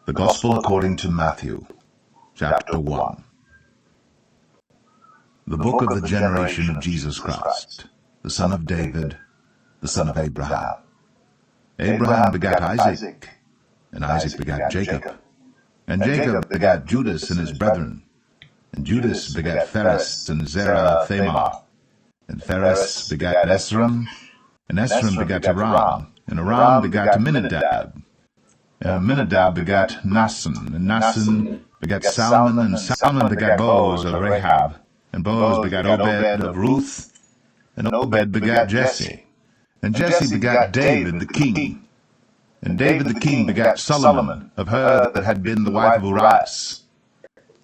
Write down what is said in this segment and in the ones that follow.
The Gospel according to Matthew, chapter 1. The book of the generation of Jesus Christ, the son of David, the son of Abraham. Abraham begat Isaac, and Isaac begat Jacob. And Jacob begat Judas and his brethren. And Judas begat Phares and Zerah Thamar. And Phares begat Esrom, and Esrom begat Aram, and Aram begat Aminadab. And Aminadab begat Naasson, and Naasson begat Salmon, and Salmon begat Boaz of Rahab, and Boaz begat Obed of Ruth, and Obed begat Jesse. And Jesse begat David the king. And David the king begat Solomon of her that had been the wife of Urias.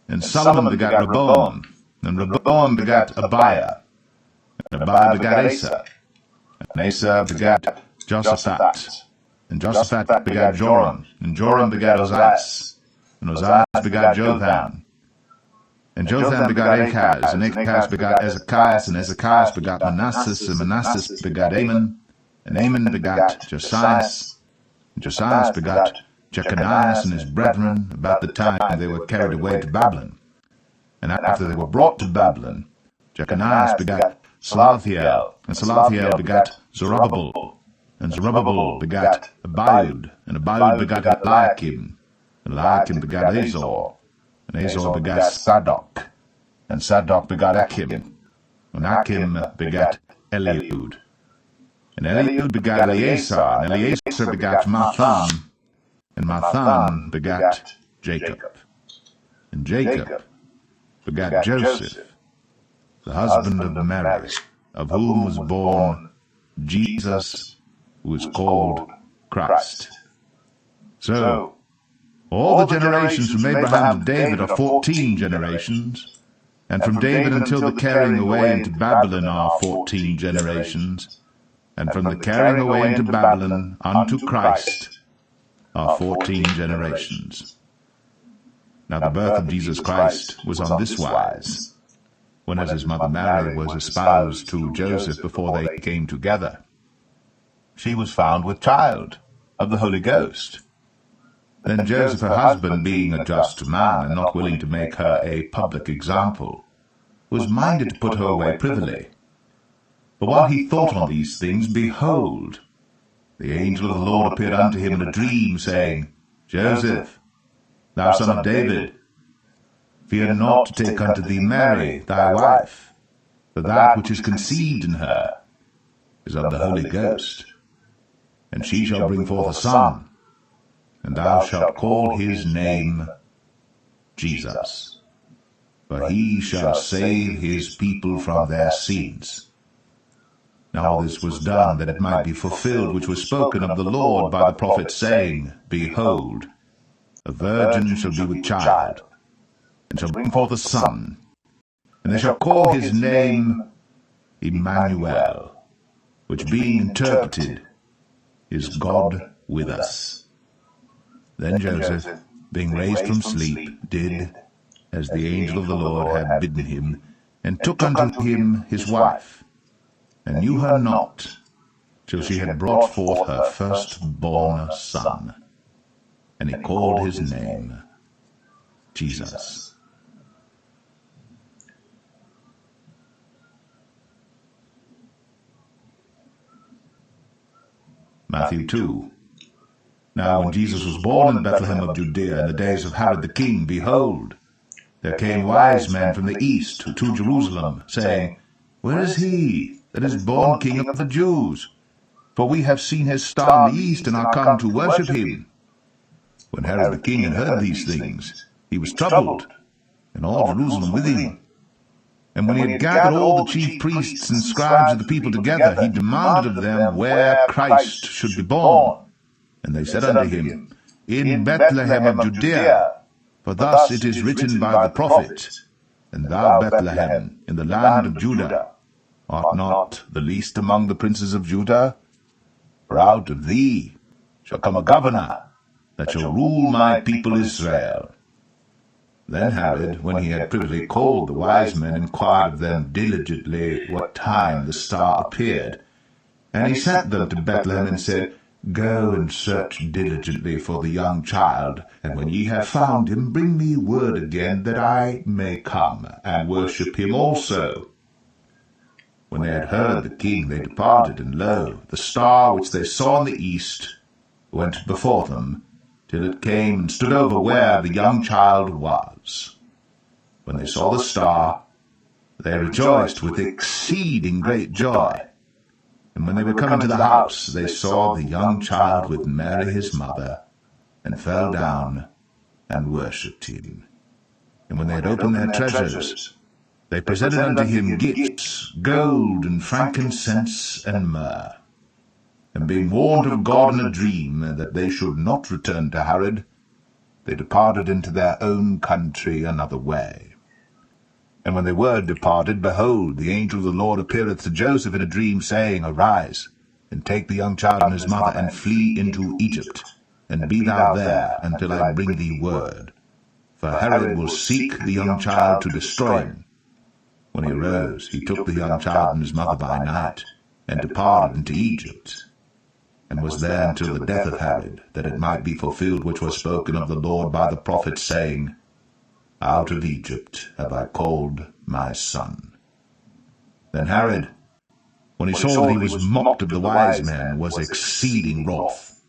And Solomon begat Rehoboam, and Rehoboam begat Abiah, and Abiah begat Asa, and Asa begat Joshaphat, and Joshaphat begat Joram, and Joram begat Ozias, and Ozias begat Jotham, and Jotham begat Achaz, and Achaz begat Ezekias, and Ezekias begat Manasseh, and Manasseh begat Amon, and Amon begat Josias, and Josias begat Jeconias and his brethren about the time they were carried away to Babylon. And after they were brought to Babylon, Jeconias begat Salathiel, and Salathiel begat Zerubbabel, and Zerubbabel begat Abiud, and Abiud begat Eliakim, and Eliakim begat Azor, and Azor begat Sadoc, and Sadoc begat Achim, and Achim begat Eliud, and Eliud begat Eleazar, and Eleazar begat Matthan, and Matthan begat Jacob, and Jacob begat Joseph, the husband of Mary, of whom was born Jesus, who is called Christ. So, all the generations from Abraham to David are 14 generations, and from David until the carrying away into Babylon are 14 generations, and from the carrying away into Babylon unto Christ are 14 generations. Now the birth of Jesus Christ was on this wise, when as his mother Mary was espoused to Joseph before they came together, she was found with child of the Holy Ghost. Then Joseph her husband, being a just man, and not willing to make her a public example, was minded to put her away privily. But while he thought on these things, behold, the angel of the Lord appeared unto him in a dream, saying, Joseph, thou son of David, fear not to take unto thee Mary thy wife, for that which is conceived in her is of the Holy Ghost. And she shall bring forth a son, and thou shalt call his name Jesus. For he shall save his people from their sins. Now all this was done, that it might be fulfilled which was spoken of the Lord by the prophet, saying, Behold, a virgin shall be with child, and shall bring forth a son, and they shall call his name Emmanuel, which being interpreted is God with us. Then Joseph, being raised from sleep, did as the angel of the Lord had bidden him, and took unto him his wife, and knew her not till she had brought forth her firstborn son. And he called his name Jesus. Matthew 2. Now when Jesus was born in Bethlehem of Judea in the days of Herod the king, behold, there came wise men from the east to Jerusalem, saying, Where is he that is born King of the Jews? For we have seen his star in the east, and are come to worship him. When Herod the king had heard these things, he was troubled, and all Jerusalem with him. And when he had gathered all the chief priests and scribes of the people together, he demanded of them where Christ should be born. And they said unto him, In Bethlehem of Judea, for thus it is written by the prophet, And thou, Bethlehem, in the land of Judah, art not the least among the princes of Judah? For out of thee shall come a governor, that shall rule my people Israel. Then Herod, when he had privily called the wise men, inquired of them diligently what time the star appeared. And he sent them to Bethlehem, and said, Go and search diligently for the young child, and when ye have found him, bring me word again, that I may come and worship him also. When they had heard the king, they departed, and lo, the star which they saw in the east went before them, till it came and stood over where the young child was. When they saw the star, they rejoiced with exceeding great joy. And when they were come into the house, they saw the young child with Mary his mother, and fell down and worshipped him. And when they had opened their treasures, they presented unto him gifts, gold and frankincense and myrrh. And being warned of God in a dream that they should not return to Herod, they departed into their own country another way. And when they were departed, behold, the angel of the Lord appeareth to Joseph in a dream, saying, Arise, and take the young child and his mother, and flee into Egypt, and be thou there until I bring thee word. For Herod will seek the young child to destroy him. When he arose, he took the young child and his mother by night, and departed into Egypt, and was there until the death of Herod, that it might be fulfilled which was spoken of the Lord by the prophet, saying, Out of Egypt have I called my son. Then Herod, when he saw that he was mocked of the wise men, was exceeding wroth,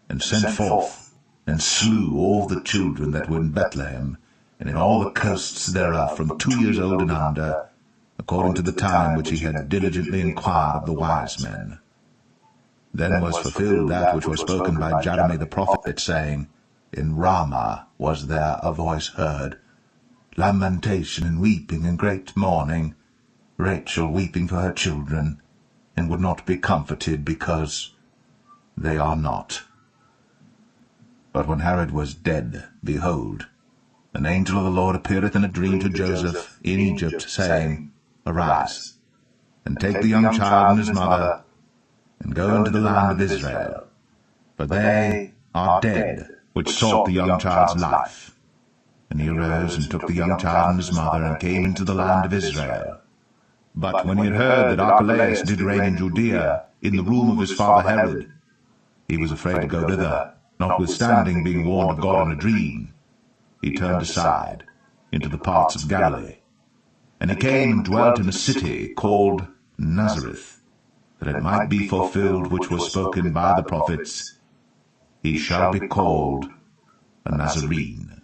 and sent forth, and slew all the children that were in Bethlehem, and in all the coasts thereof, from 2 years old and under, according to the time which he had diligently inquired of the wise men. Then was fulfilled that which was spoken by Jeremy the prophet, saying, In Ramah was there a voice heard, lamentation and weeping and great mourning, Rachel weeping for her children, and would not be comforted, because they are not. But when Herod was dead, behold, an angel of the Lord appeareth in a dream to Joseph in Egypt, saying, Arise, and take the young child and his mother, and go into the land of Israel, for they are dead which sought the young child's life. And he arose and took the young child and his mother, and came into the land of Israel. But when he had heard that Archelaus did reign in Judea, in the room of his father Herod, he was afraid to go thither, notwithstanding being warned of God in a dream. He turned aside into the parts of Galilee. And he came and dwelt in a city called Nazareth, that it might be fulfilled which was spoken by the prophets, He shall be called a Nazarene.